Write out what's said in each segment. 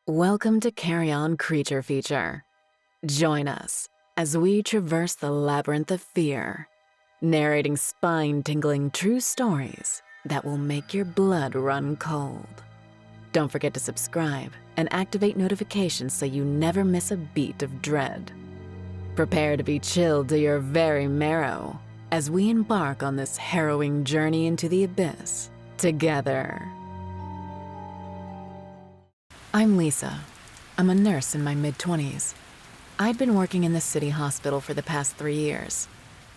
Welcome to Carrion Creature Feature. Join us as we traverse the labyrinth of fear, narrating spine-tingling true stories that will make your blood run cold. Don't forget to subscribe and activate notifications so you never miss a beat of dread. Prepare to be chilled to your very marrow as we embark on this harrowing journey into the abyss together. I'm Lisa. I'm a nurse in my mid-20s. I'd been working in the city hospital for the past 3 years,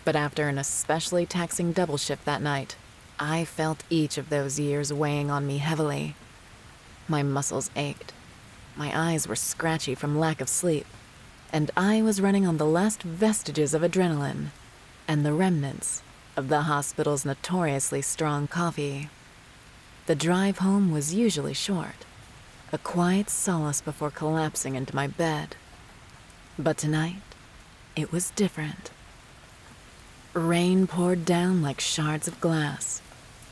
but after an especially taxing double shift that night, I felt each of those years weighing on me heavily. My muscles ached, my eyes were scratchy from lack of sleep, and I was running on the last vestiges of adrenaline and the remnants of the hospital's notoriously strong coffee. The drive home was usually short, a quiet solace before collapsing into my bed. But tonight, it was different. Rain poured down like shards of glass,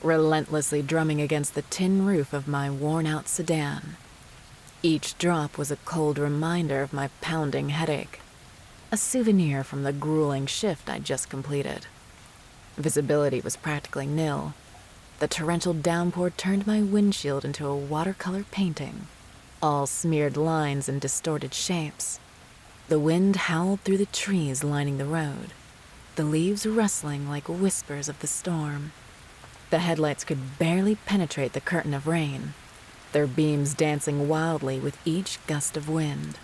relentlessly drumming against the tin roof of my worn-out sedan. Each drop was a cold reminder of my pounding headache, a souvenir from the grueling shift I'd just completed. Visibility was practically nil. The torrential downpour turned my windshield into a watercolor painting, all smeared lines and distorted shapes. The wind howled through the trees lining the road, the leaves rustling like whispers of the storm. The headlights could barely penetrate the curtain of rain, their beams dancing wildly with each gust of wind.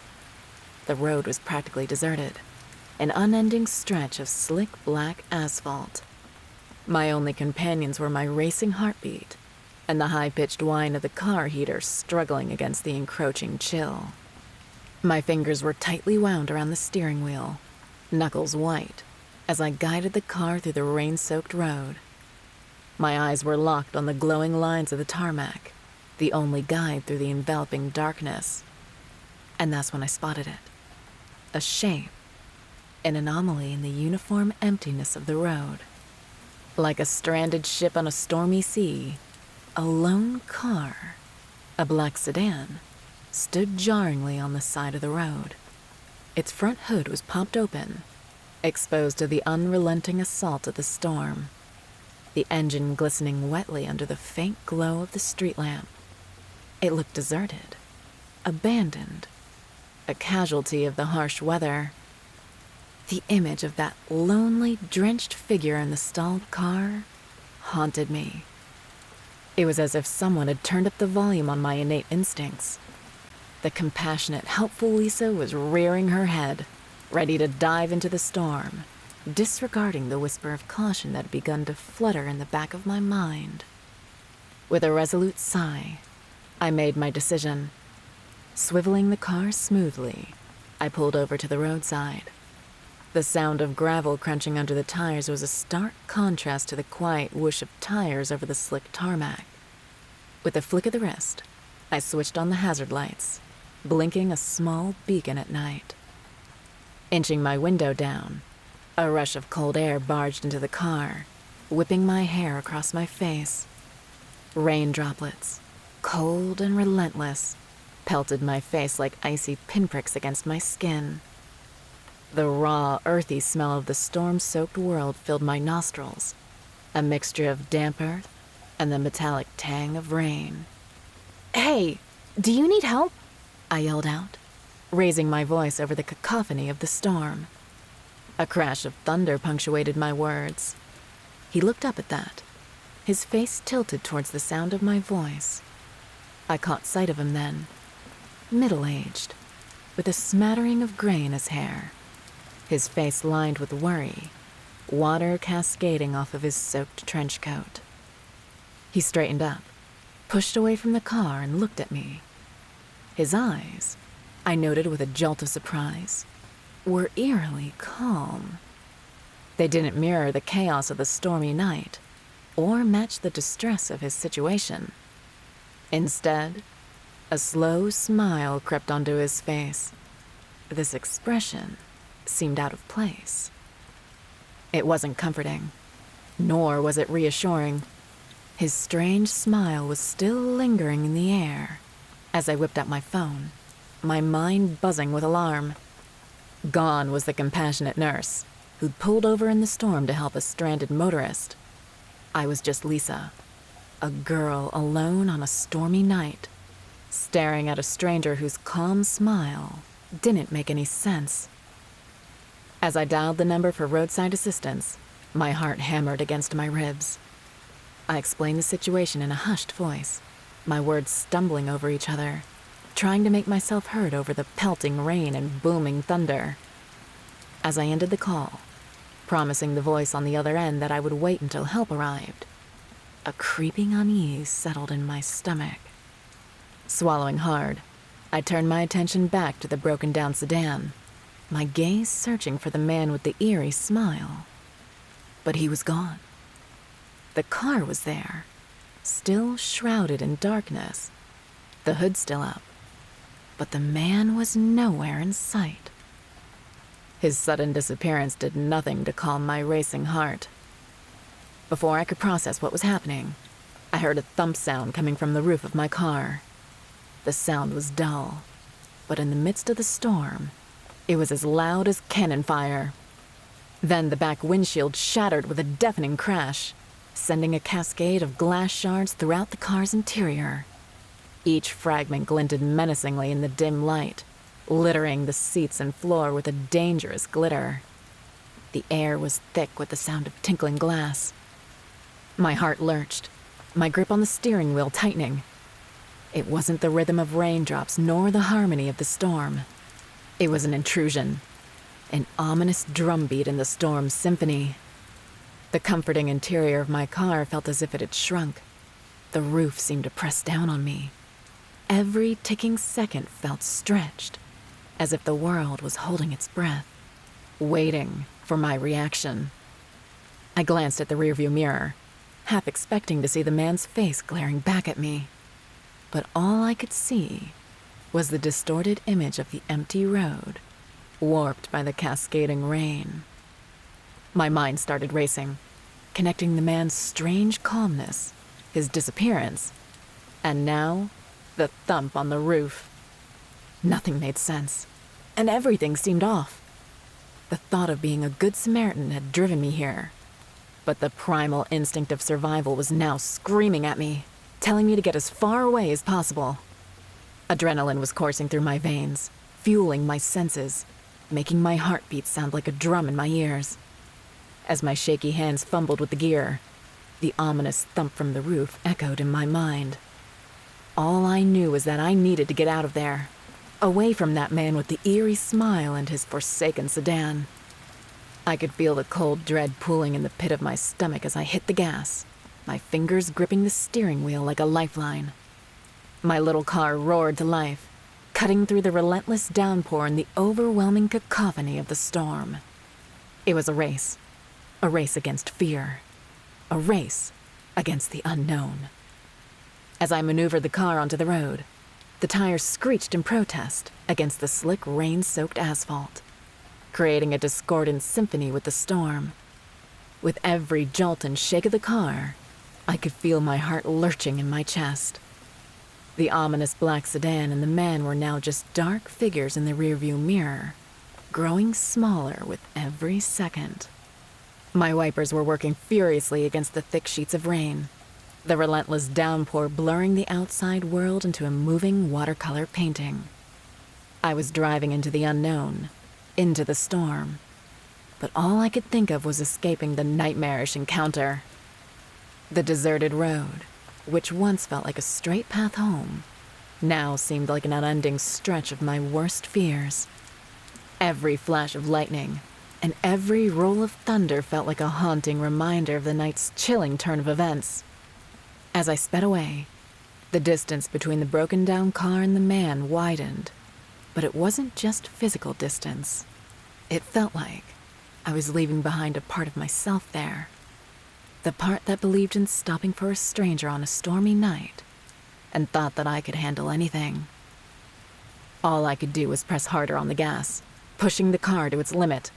The road was practically deserted, an unending stretch of slick black asphalt. My only companions were my racing heartbeat and the high-pitched whine of the car heater struggling against the encroaching chill. My fingers were tightly wound around the steering wheel, knuckles white, as I guided the car through the rain-soaked road. My eyes were locked on the glowing lines of the tarmac, the only guide through the enveloping darkness. And that's when I spotted it. A shape, an anomaly in the uniform emptiness of the road. Like a stranded ship on a stormy sea, a lone car, a black sedan, stood jarringly on the side of the road. Its front hood was popped open, exposed to the unrelenting assault of the storm, the engine glistening wetly under the faint glow of the street lamp. It looked deserted, abandoned, a casualty of the harsh weather. The image of that lonely, drenched figure in the stalled car haunted me. It was as if someone had turned up the volume on my innate instincts. The compassionate, helpful Lisa was rearing her head, ready to dive into the storm, disregarding the whisper of caution that had begun to flutter in the back of my mind. With a resolute sigh, I made my decision. Swiveling the car smoothly, I pulled over to the roadside. The sound of gravel crunching under the tires was a stark contrast to the quiet whoosh of tires over the slick tarmac. With a flick of the wrist, I switched on the hazard lights, blinking a small beacon at night. Inching my window down, a rush of cold air barged into the car, whipping my hair across my face. Rain droplets, cold and relentless, pelted my face like icy pinpricks against my skin. The raw, earthy smell of the storm-soaked world filled my nostrils, a mixture of damp earth and the metallic tang of rain. "Hey, do you need help?" I yelled out, raising my voice over the cacophony of the storm. A crash of thunder punctuated my words. He looked up at that, his face tilted towards the sound of my voice. I caught sight of him then, middle-aged, with a smattering of gray in his hair. His face lined with worry, water cascading off of his soaked trench coat. He straightened up, pushed away from the car, and looked at me. His eyes, I noted with a jolt of surprise, were eerily calm. They didn't mirror the chaos of the stormy night, or match the distress of his situation. Instead, a slow smile crept onto his face. This expression seemed out of place. It wasn't comforting, nor was it reassuring. His strange smile was still lingering in the air as I whipped out my phone. my mind buzzing with alarm. Gone was the compassionate nurse, who'd pulled over in the storm to help a stranded motorist. I was just Lisa, a girl alone on a stormy night, staring at a stranger whose calm smile didn't make any sense. As I dialed the number for roadside assistance, my heart hammered against my ribs. I explained the situation in a hushed voice, my words stumbling over each other, trying to make myself heard over the pelting rain and booming thunder. As I ended the call, promising the voice on the other end that I would wait until help arrived, a creeping unease settled in my stomach. Swallowing hard, I turned my attention back to the broken-down sedan, my gaze searching for the man with the eerie smile. But he was gone. The car was there, still shrouded in darkness, the hood still up, but the man was nowhere in sight. His sudden disappearance did nothing to calm my racing heart. Before I could process what was happening, I heard a thump sound coming from the roof of my car. The sound was dull, but in the midst of the storm, it was as loud as cannon fire. Then the back windshield shattered with a deafening crash, sending a cascade of glass shards throughout the car's interior. Each fragment glinted menacingly in the dim light, littering the seats and floor with a dangerous glitter. The air was thick with the sound of tinkling glass. My heart lurched, my grip on the steering wheel tightening. It wasn't the rhythm of raindrops nor the harmony of the storm. It was an intrusion, an ominous drumbeat in the storm's symphony. The comforting interior of my car felt as if it had shrunk. The roof seemed to press down on me. Every ticking second felt stretched, as if the world was holding its breath, waiting for my reaction. I glanced at the rearview mirror, half expecting to see the man's face glaring back at me. But all I could see was the distorted image of the empty road, warped by the cascading rain. My mind started racing, connecting the man's strange calmness, his disappearance, and now the thump on the roof. Nothing made sense, and everything seemed off. The thought of being a good Samaritan had driven me here, but the primal instinct of survival was now screaming at me, telling me to get as far away as possible. Adrenaline was coursing through my veins, fueling my senses, making my heartbeat sound like a drum in my ears. As my shaky hands fumbled with the gear, the ominous thump from the roof echoed in my mind. All I knew was that I needed to get out of there, away from that man with the eerie smile and his forsaken sedan. I could feel the cold dread pooling in the pit of my stomach as I hit the gas, my fingers gripping the steering wheel like a lifeline. My little car roared to life, cutting through the relentless downpour and the overwhelming cacophony of the storm. It was a race against fear, a race against the unknown. As I maneuvered the car onto the road, the tires screeched in protest against the slick, rain-soaked asphalt, creating a discordant symphony with the storm. With every jolt and shake of the car, I could feel my heart lurching in my chest. The ominous black sedan and the man were now just dark figures in the rearview mirror, growing smaller with every second. My wipers were working furiously against the thick sheets of rain, the relentless downpour blurring the outside world into a moving watercolor painting. I was driving into the unknown, into the storm, but all I could think of was escaping the nightmarish encounter. The deserted road, which once felt like a straight path home, now seemed like an unending stretch of my worst fears. Every flash of lightning and every roll of thunder felt like a haunting reminder of the night's chilling turn of events. As I sped away, the distance between the broken-down car and the man widened, but it wasn't just physical distance. It felt like I was leaving behind a part of myself there, the part that believed in stopping for a stranger on a stormy night and thought that I could handle anything. All I could do was press harder on the gas, pushing the car to its limit.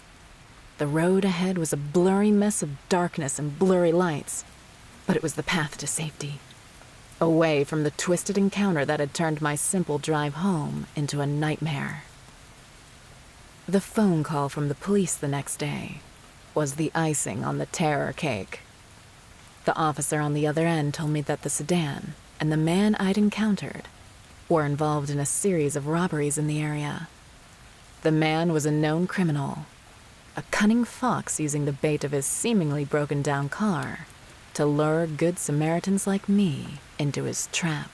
The road ahead was a blurry mess of darkness and blurry lights, but it was the path to safety. away from the twisted encounter that had turned my simple drive home into a nightmare. The phone call from the police the next day was the icing on the terror cake. The officer on the other end told me that the sedan and the man I'd encountered were involved in a series of robberies in the area. The man was a known criminal, a cunning fox using the bait of his seemingly broken-down car to lure good Samaritans like me into his trap.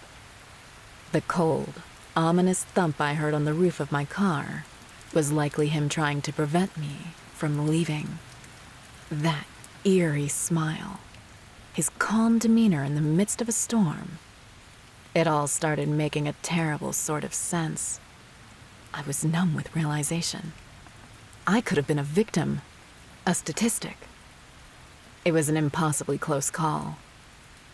The cold, ominous thump I heard on the roof of my car was likely him trying to prevent me from leaving. That eerie smile, his calm demeanor in the midst of a storm, it all started making a terrible sort of sense. I was numb with realization. I could have been a victim, a statistic. It was an impossibly close call,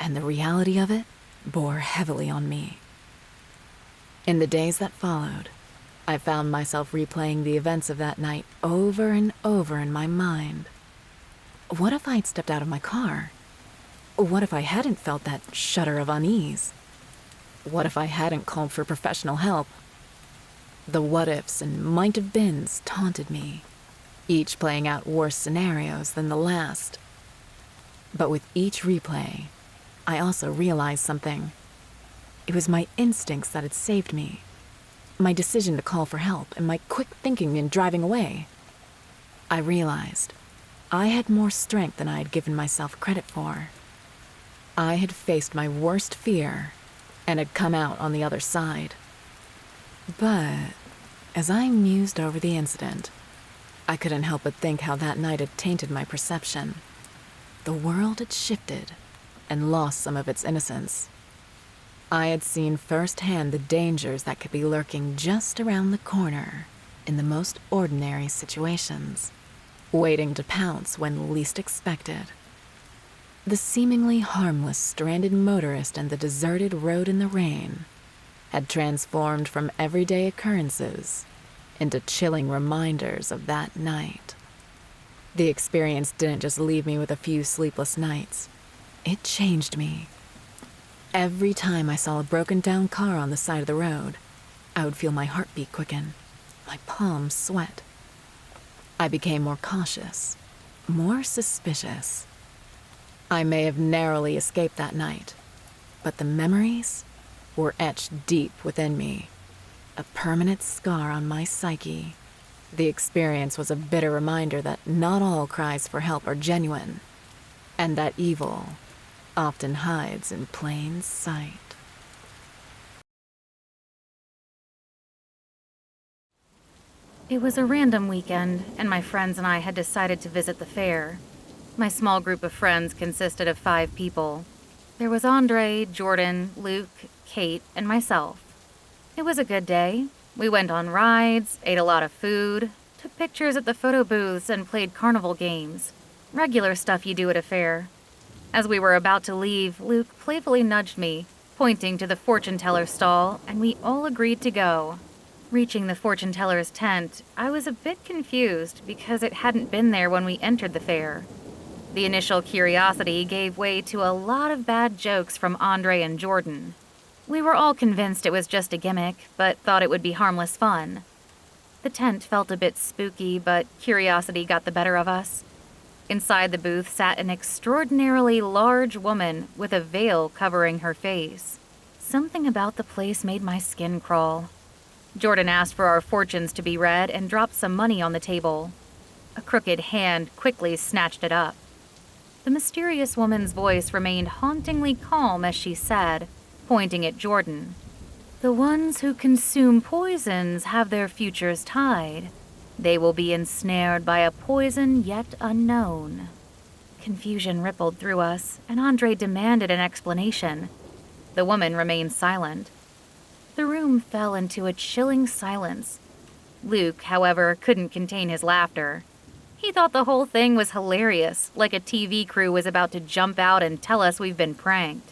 and the reality of it bore heavily on me. In the days that followed, I found myself replaying the events of that night over and over in my mind. What if I'd stepped out of my car? What if I hadn't felt that shudder of unease? What if I hadn't called for professional help? The what-ifs and might-have-beens taunted me, each playing out worse scenarios than the last. But with each replay, I also realized something. It was my instincts that had saved me, my decision to call for help, and my quick thinking in driving away. I realized I had more strength than I had given myself credit for. I had faced my worst fear and had come out on the other side. But as I mused over the incident, I couldn't help but think how that night had tainted my perception. The world had shifted and lost some of its innocence. I had seen firsthand the dangers that could be lurking just around the corner in the most ordinary situations, waiting to pounce when least expected. The seemingly harmless stranded motorist and the deserted road in the rain had transformed from everyday occurrences into chilling reminders of that night. The experience didn't just leave me with a few sleepless nights. It changed me. Every time I saw a broken-down car on the side of the road, I would feel my heartbeat quicken, my palms sweat. I became more cautious, more suspicious. I may have narrowly escaped that night, but the memories were etched deep within me, a permanent scar on my psyche. The experience was a bitter reminder that not all cries for help are genuine, and that evil often hides in plain sight. It was a random weekend, and my friends and I had decided to visit the fair. My small group of friends consisted of 5 people. There was Andre, Jordan, Luke, Kate, and myself. It was a good day. We went on rides, ate a lot of food, took pictures at the photo booths, and played carnival games. Regular stuff you do at a fair. As we were about to leave, Luke playfully nudged me, pointing to the fortune teller stall, and we all agreed to go. Reaching the fortune teller's tent, I was a bit confused because it hadn't been there when we entered the fair. The initial curiosity gave way to a lot of bad jokes from Andre and Jordan. We were all convinced it was just a gimmick, but thought it would be harmless fun. The tent felt a bit spooky, but curiosity got the better of us. Inside the booth sat an extraordinarily large woman with a veil covering her face. Something about the place made my skin crawl. Jordan asked for our fortunes to be read and dropped some money on the table. A crooked hand quickly snatched it up. The mysterious woman's voice remained hauntingly calm as she said, pointing at Jordan, "The ones who consume poisons have their futures tied. They will be ensnared by a poison yet unknown." Confusion rippled through us, and Andre demanded an explanation. The woman remained silent. The room fell into a chilling silence. Luke, however, couldn't contain his laughter. He thought the whole thing was hilarious, like a TV crew was about to jump out and tell us we've been pranked.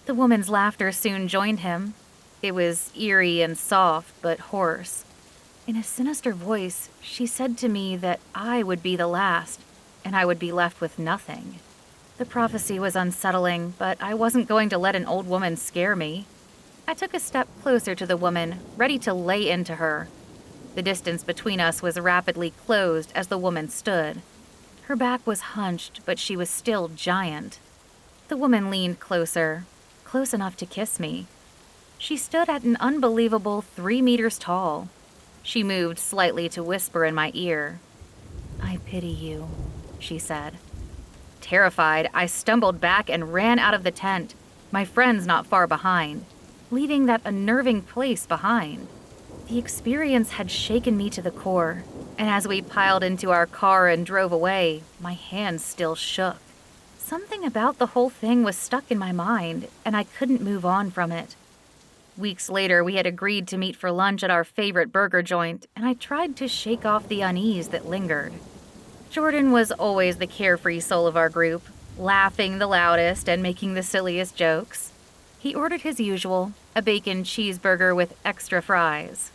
The woman's laughter soon joined him. It was eerie and soft, but hoarse. In a sinister voice, she said to me that I would be the last, and I would be left with nothing. The prophecy was unsettling, but I wasn't going to let an old woman scare me. I took a step closer to the woman, ready to lay into her. The distance between us was rapidly closed as the woman stood. Her back was hunched, but she was still giant. The woman leaned closer, close enough to kiss me. She stood at an unbelievable 3 meters tall. She moved slightly to whisper in my ear. "I pity you," she said. Terrified, I stumbled back and ran out of the tent, my friends not far behind, leaving that unnerving place behind. The experience had shaken me to the core, and as we piled into our car and drove away, my hands still shook. Something about the whole thing was stuck in my mind, and I couldn't move on from it. Weeks later, we had agreed to meet for lunch at our favorite burger joint, and I tried to shake off the unease that lingered. Jordan was always the carefree soul of our group, laughing the loudest and making the silliest jokes. He ordered his usual, a bacon cheeseburger with extra fries.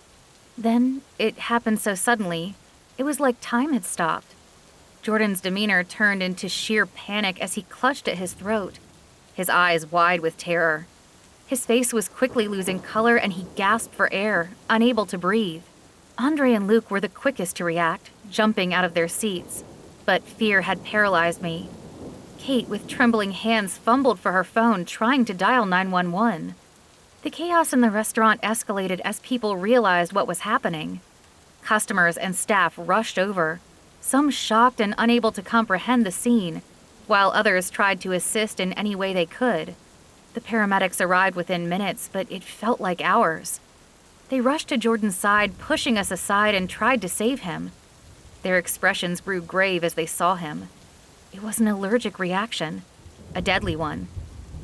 Then, it happened so suddenly, it was like time had stopped. Jordan's demeanor turned into sheer panic as he clutched at his throat, his eyes wide with terror. His face was quickly losing color and he gasped for air, unable to breathe. Andre and Luke were the quickest to react, jumping out of their seats, but fear had paralyzed me. Kate, with trembling hands, fumbled for her phone, trying to dial 911. The chaos in the restaurant escalated as people realized what was happening. Customers and staff rushed over, some shocked and unable to comprehend the scene, while others tried to assist in any way they could. The paramedics arrived within minutes, but it felt like hours. They rushed to Jordan's side, pushing us aside, and tried to save him. Their expressions grew grave as they saw him. It was an allergic reaction, a deadly one.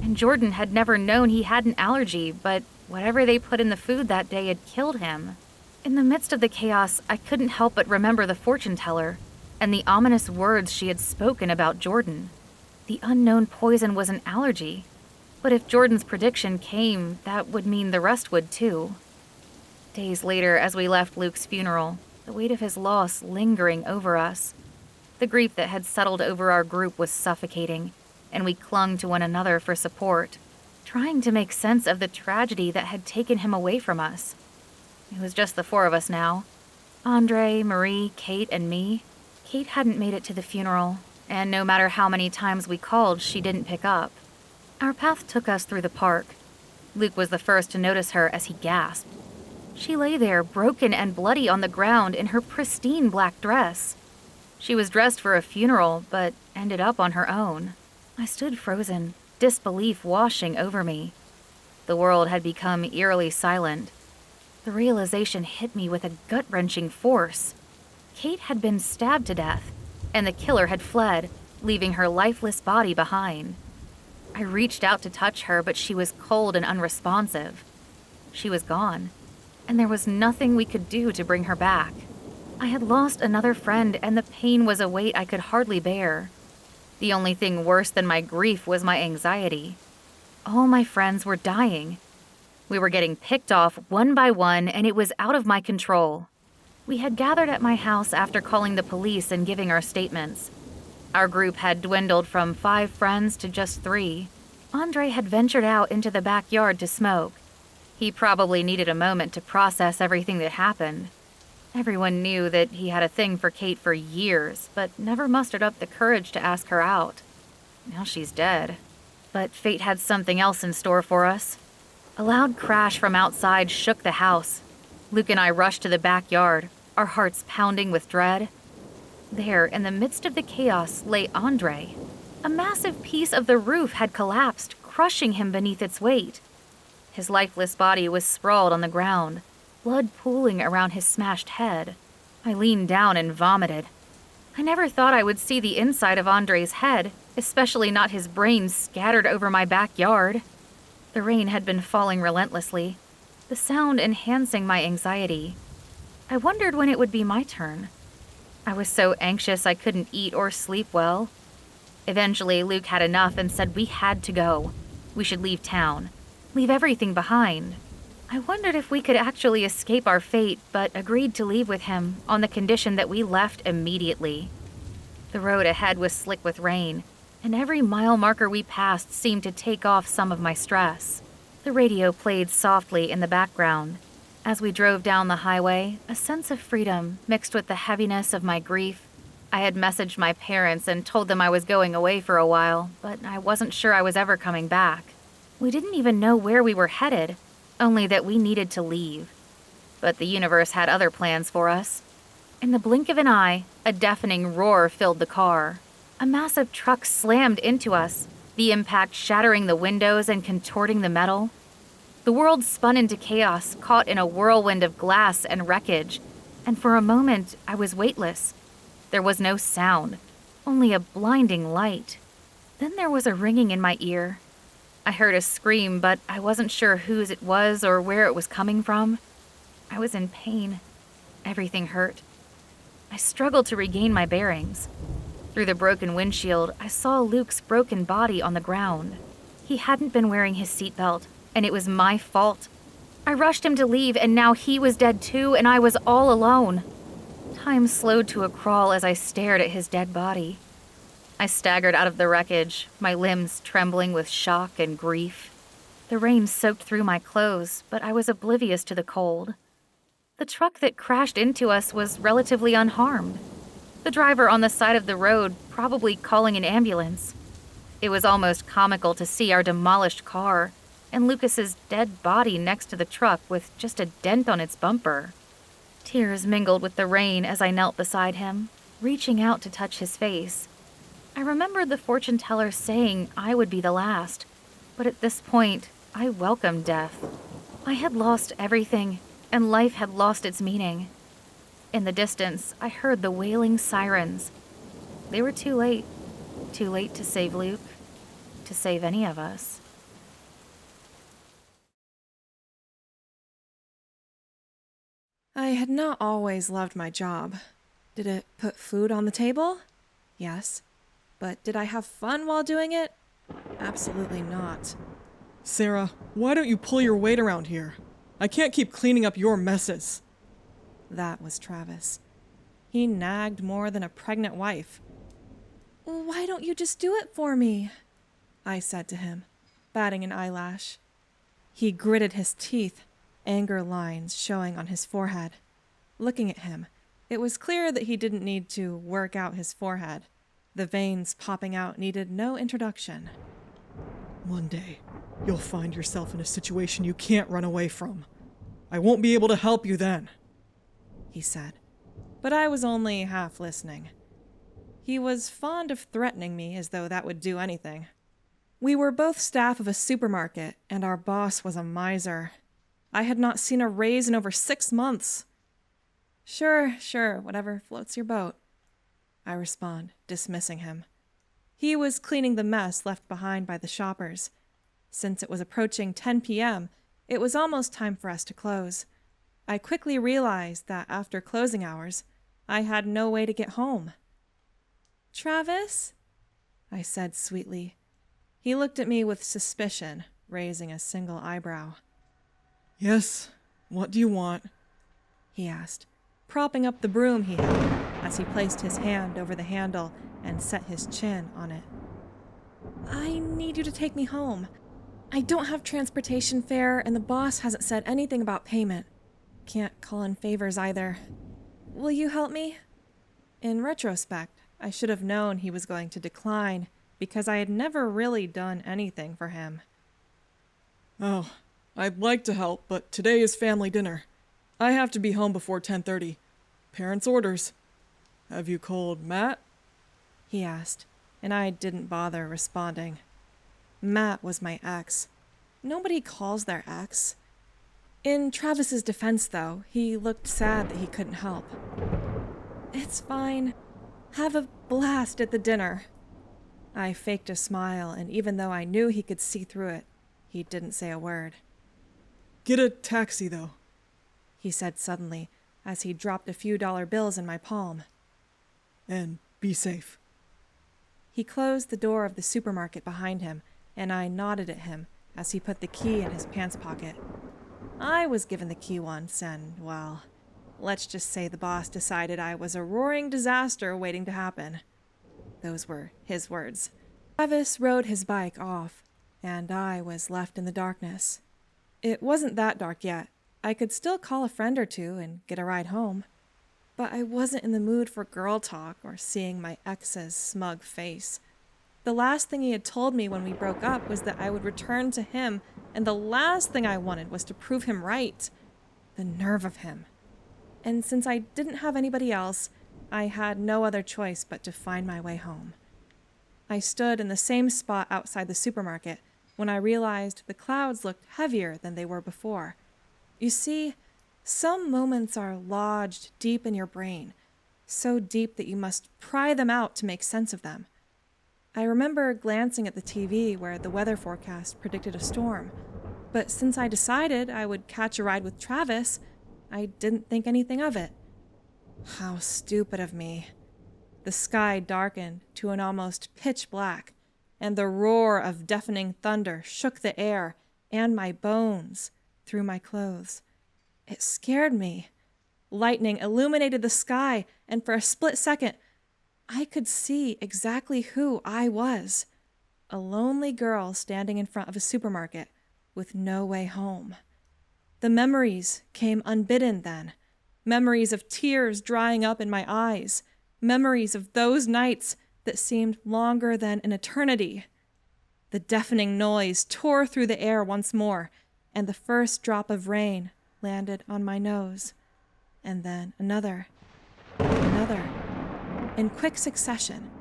And Jordan had never known he had an allergy, but whatever they put in the food that day had killed him. In the midst of the chaos, I couldn't help but remember the fortune teller and the ominous words she had spoken about Jordan. The unknown poison was an allergy, but if Jordan's prediction came, that would mean the rest would too. Days later, as we left Luke's funeral, the weight of his loss lingering over us. The grief that had settled over our group was suffocating, and we clung to one another for support, trying to make sense of the tragedy that had taken him away from us. It was just the 4 of us now. Andre, Marie, Kate, and me. Kate hadn't made it to the funeral, and no matter how many times we called, she didn't pick up. Our path took us through the park. Luke was the first to notice her as he gasped. She lay there, broken and bloody on the ground in her pristine black dress. She was dressed for a funeral, but ended up on her own. I stood frozen, disbelief washing over me. The world had become eerily silent. The realization hit me with a gut-wrenching force. Kate had been stabbed to death, and the killer had fled, leaving her lifeless body behind. I reached out to touch her, but she was cold and unresponsive. She was gone, and there was nothing we could do to bring her back. I had lost another friend, and the pain was a weight I could hardly bear. The only thing worse than my grief was my anxiety. All my friends were dying. We were getting picked off one by one, and it was out of my control. We had gathered at my house after calling the police and giving our statements. Our group had dwindled from 5 friends to just 3. Andre had ventured out into the backyard to smoke. He probably needed a moment to process everything that happened. Everyone knew that he had a thing for Kate for years, but never mustered up the courage to ask her out. Now she's dead. But fate had something else in store for us. A loud crash from outside shook the house. Luke and I rushed to the backyard, our hearts pounding with dread. There, in the midst of the chaos, lay Andre. A massive piece of the roof had collapsed, crushing him beneath its weight. His lifeless body was sprawled on the ground, blood pooling around his smashed head. I leaned down and vomited. I never thought I would see the inside of Andre's head, especially not his brains scattered over my backyard. The rain had been falling relentlessly, the sound enhancing my anxiety. I wondered when it would be my turn. I was so anxious I couldn't eat or sleep well. Eventually, Luke had enough and said we had to go. We should leave town, leave everything behind. I wondered if we could actually escape our fate, but agreed to leave with him on the condition that we left immediately. The road ahead was slick with rain, and every mile marker we passed seemed to take off some of my stress. The radio played softly in the background. As we drove down the highway, a sense of freedom mixed with the heaviness of my grief. I had messaged my parents and told them I was going away for a while, but I wasn't sure I was ever coming back. We didn't even know where we were headed, only that we needed to leave. But the universe had other plans for us. In the blink of an eye, a deafening roar filled the car. A massive truck slammed into us, the impact shattering the windows and contorting the metal. The world spun into chaos, caught in a whirlwind of glass and wreckage, and for a moment I was weightless. There was no sound, only a blinding light. Then there was a ringing in my ear. I heard a scream, but I wasn't sure whose it was or where it was coming from. I was in pain. Everything hurt. I struggled to regain my bearings. Through the broken windshield, I saw Luke's broken body on the ground. He hadn't been wearing his seatbelt, and it was my fault. I rushed him to leave, and now he was dead too, and I was all alone. Time slowed to a crawl as I stared at his dead body. I staggered out of the wreckage, my limbs trembling with shock and grief. The rain soaked through my clothes, but I was oblivious to the cold. The truck that crashed into us was relatively unharmed. The driver on the side of the road probably calling an ambulance. It was almost comical to see our demolished car and Lucas's dead body next to the truck with just a dent on its bumper. Tears mingled with the rain as I knelt beside him, reaching out to touch his face. I remembered the fortune teller saying I would be the last, but at this point, I welcomed death. I had lost everything, and life had lost its meaning. In the distance, I heard the wailing sirens. They were too late to save Luke, to save any of us. I had not always loved my job. Did it put food on the table? Yes. But did I have fun while doing it? Absolutely not. Sarah, why don't you pull your weight around here? I can't keep cleaning up your messes. That was Travis. He nagged more than a pregnant wife. Why don't you just do it for me? I said to him, batting an eyelash. He gritted his teeth, anger lines showing on his forehead. Looking at him, it was clear that he didn't need to work out his forehead. The veins popping out needed no introduction. One day, you'll find yourself in a situation you can't run away from. I won't be able to help you then, he said, but I was only half listening. He was fond of threatening me as though that would do anything. We were both staff of a supermarket, and our boss was a miser. I had not seen a raise in over 6 months. Sure, whatever floats your boat, I respond, dismissing him. He was cleaning the mess left behind by the shoppers. Since it was approaching 10 p.m., it was almost time for us to close. I quickly realized that after closing hours, I had no way to get home. Travis? I said sweetly. He looked at me with suspicion, raising a single eyebrow. Yes, what do you want? He asked, propping up the broom he held as he placed his hand over the handle and set his chin on it. I need you to take me home. I don't have transportation fare, and the boss hasn't said anything about payment. Can't call in favors either. Will you help me? In retrospect, I should have known he was going to decline, because I had never really done anything for him. Oh, I'd like to help, but today is family dinner. I have to be home before 10:30. Parents' orders. Have you called Matt? He asked, and I didn't bother responding. Matt was my ex. Nobody calls their ex. In Travis's defense, though, he looked sad that he couldn't help. It's fine. Have a blast at the dinner. I faked a smile, and even though I knew he could see through it, he didn't say a word. Get a taxi, though, he said suddenly, as he dropped a few dollar bills in my palm. And be safe. He closed the door of the supermarket behind him, and I nodded at him as he put the key in his pants pocket. I was given the key once, and, well, let's just say the boss decided I was a roaring disaster waiting to happen. Those were his words. Travis rode his bike off, and I was left in the darkness. It wasn't that dark yet. I could still call a friend or two and get a ride home. But I wasn't in the mood for girl talk or seeing my ex's smug face. The last thing he had told me when we broke up was that I would return to him, and the last thing I wanted was to prove him right. The nerve of him. And since I didn't have anybody else, I had no other choice but to find my way home. I stood in the same spot outside the supermarket when I realized the clouds looked heavier than they were before. You see, some moments are lodged deep in your brain, so deep that you must pry them out to make sense of them. I remember glancing at the TV where the weather forecast predicted a storm, but since I decided I would catch a ride with Travis, I didn't think anything of it. How stupid of me. The sky darkened to an almost pitch black, and the roar of deafening thunder shook the air and my bones through my clothes. It scared me. Lightning illuminated the sky, and for a split second, I could see exactly who I was. A lonely girl standing in front of a supermarket with no way home. The memories came unbidden then. Memories of tears drying up in my eyes. Memories of those nights that seemed longer than an eternity. The deafening noise tore through the air once more, and the first drop of rain landed on my nose. And then another, in quick succession.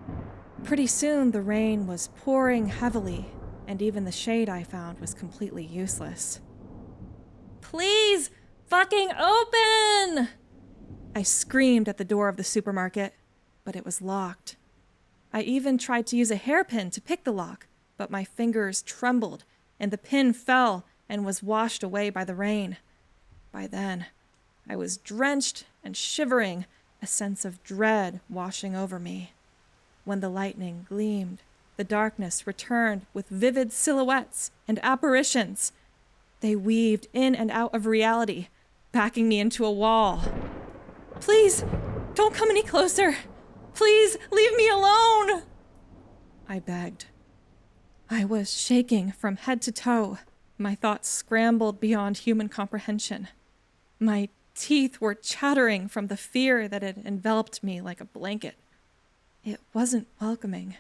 Pretty soon the rain was pouring heavily, and even the shade I found was completely useless. Please, fucking open! I screamed at the door of the supermarket, but it was locked. I even tried to use a hairpin to pick the lock, but my fingers trembled, and the pin fell and was washed away by the rain. By then, I was drenched and shivering, a sense of dread washing over me. When the lightning gleamed, the darkness returned with vivid silhouettes and apparitions. They weaved in and out of reality, backing me into a wall. Please, don't come any closer. Please, leave me alone, I begged. I was shaking from head to toe. My thoughts scrambled beyond human comprehension. My teeth were chattering from the fear that had enveloped me like a blanket. It wasn't welcoming.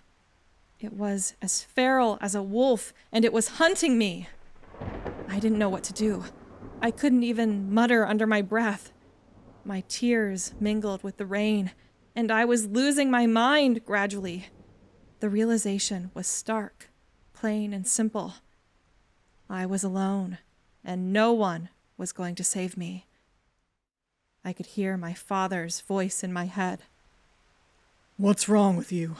It was as feral as a wolf, and it was hunting me. I didn't know what to do. I couldn't even mutter under my breath. My tears mingled with the rain, and I was losing my mind gradually. The realization was stark, plain and simple. I was alone, and no one was going to save me. I could hear my father's voice in my head. What's wrong with you?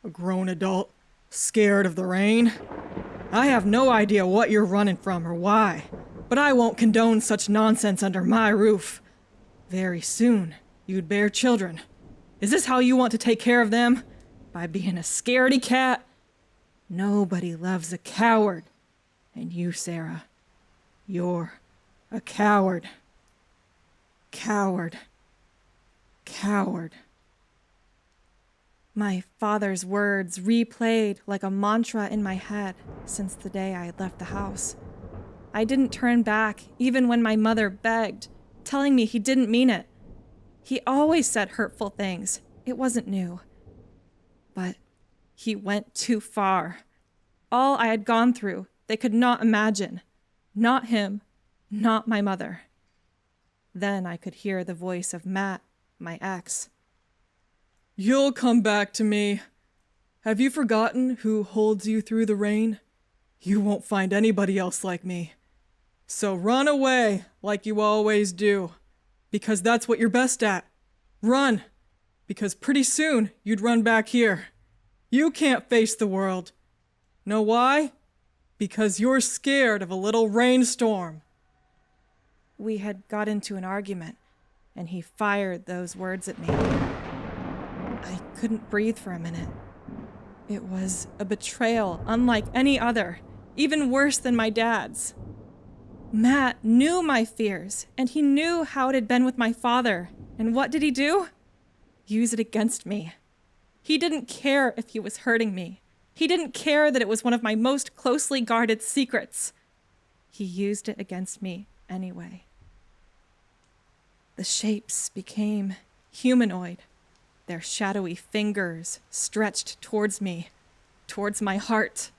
A grown adult, scared of the rain? I have no idea what you're running from or why, but I won't condone such nonsense under my roof. Very soon, you'd bear children. Is this how you want to take care of them? By being a scaredy cat? Nobody loves a coward. And you, Sarah, you're a coward. Coward. Coward. My father's words replayed like a mantra in my head since the day I had left the house. I didn't turn back even when my mother begged, telling me he didn't mean it. He always said hurtful things. It wasn't new. But he went too far. All I had gone through, they could not imagine. Not him, not my mother. Then I could hear the voice of Matt, my ex. You'll come back to me. Have you forgotten who holds you through the rain? You won't find anybody else like me. So run away like you always do, because that's what you're best at. Run, because pretty soon you'd run back here. You can't face the world. Know why? Because you're scared of a little rainstorm. We had got into an argument, and he fired those words at me. I couldn't breathe for a minute. It was a betrayal unlike any other, even worse than my dad's. Matt knew my fears, and he knew how it had been with my father. And what did he do? Use it against me. He didn't care if he was hurting me. He didn't care that it was one of my most closely guarded secrets. He used it against me anyway. The shapes became humanoid. Their shadowy fingers stretched towards me, towards my heart.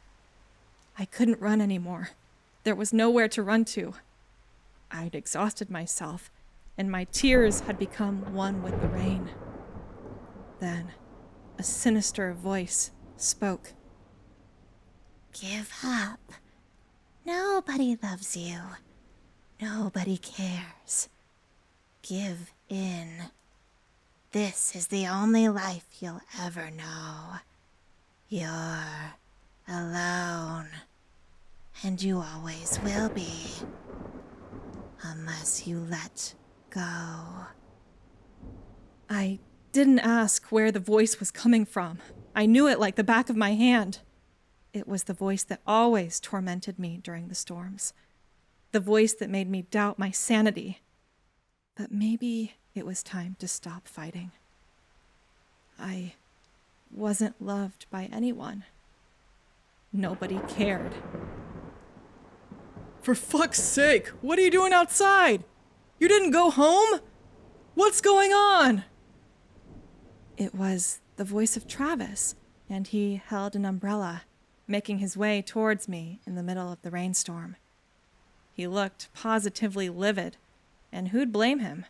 I couldn't run anymore. There was nowhere to run to. I'd exhausted myself, and my tears had become one with the rain. Then, a sinister voice spoke. Give up. Nobody loves you. Nobody cares. Give in. This is the only life you'll ever know. You're alone. And you always will be. Unless you let go. I didn't ask where the voice was coming from. I knew it like the back of my hand. It was the voice that always tormented me during the storms. The voice that made me doubt my sanity. But maybe it was time to stop fighting. I wasn't loved by anyone. Nobody cared. For fuck's sake, what are you doing outside? You didn't go home? What's going on? It was the voice of Travis, and he held an umbrella, making his way towards me in the middle of the rainstorm. He looked positively livid, and who'd blame him?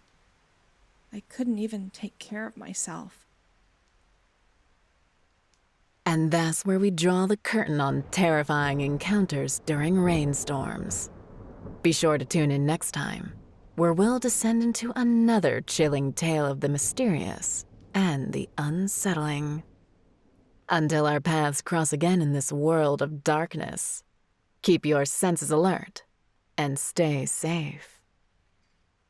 I couldn't even take care of myself. And that's where we draw the curtain on terrifying encounters during rainstorms. Be sure to tune in next time, where we'll descend into another chilling tale of the mysterious and the unsettling. Until our paths cross again in this world of darkness, keep your senses alert and stay safe.